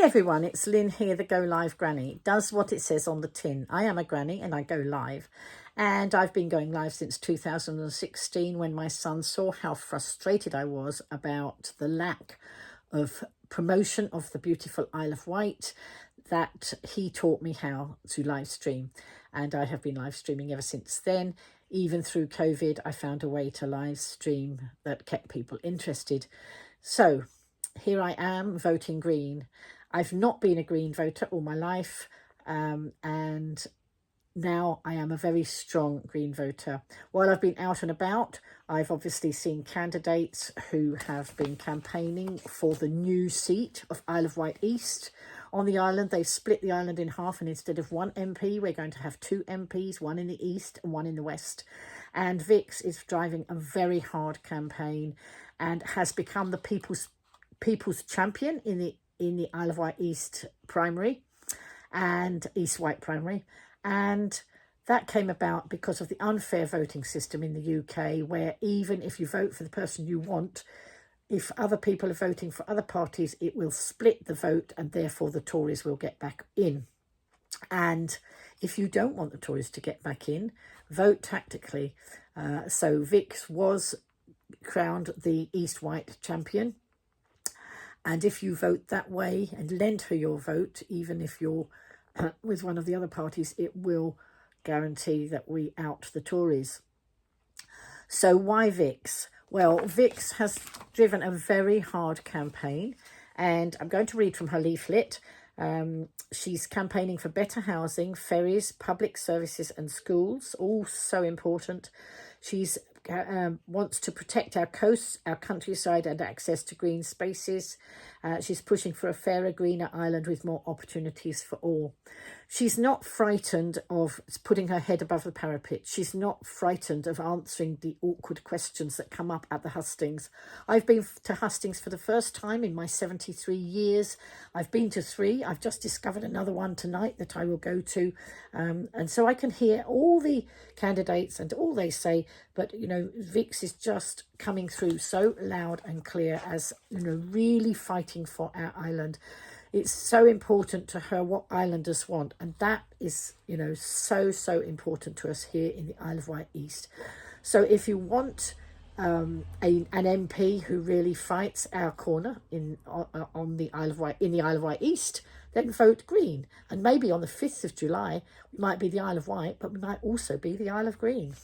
Hi everyone, it's Lynn here, the Go Live Granny. It does what it says on the tin. I am a granny and I go live. And I've been going live since 2016 when my son saw how frustrated I was about the lack of promotion of the beautiful Isle of Wight, that he taught me how to live stream. And I have been live streaming ever since then. Even through COVID, I found a way to live stream that kept people interested. So here I am voting Green. I've not been a Green voter all my life, and now I am a very strong Green voter. While I've been out and about, I've obviously seen candidates who have been campaigning for the new seat of Isle of Wight East. On the island, they've split the island in half, and instead of one MP, we're going to have two MPs, one in the east and one in the west. And Vix is driving a very hard campaign and has become the people's champion in the Isle of Wight East primary and East Wight primary. And that came about because of the unfair voting system in the UK, where even if you vote for the person you want, if other people are voting for other parties, it will split the vote and therefore the Tories will get back in. And if you don't want the Tories to get back in, vote tactically. So Vix was crowned the East Wight champion. And if you vote that way and lend her your vote, even if you're with one of the other parties, it will guarantee that we out the Tories. So why Vix? Well, Vix has driven a very hard campaign, and I'm going to read from her leaflet. She's campaigning for better housing, ferries, public services and schools, all so important. She's wants to protect our coasts, our countryside and access to green spaces. She's pushing for a fairer, greener island with more opportunities for all. She's not frightened of putting her head above the parapet. She's not frightened of answering the awkward questions that come up at the hustings. I've been to hustings for the first time in my 73 years. I've been to 3. I've just discovered another one tonight that I will go to. And so I can hear all the candidates and all they say, but, you know, Vix is just coming through so loud and clear as, you know, really fighting for our island. It's so important to her what islanders want, and that is, you know, so important to us here in the Isle of Wight East. So if you want an MP who really fights our corner on the Isle of Wight, in the Isle of Wight East, then vote Green. And maybe on the 5th of July we might be the Isle of Wight, but we might also be the Isle of Green.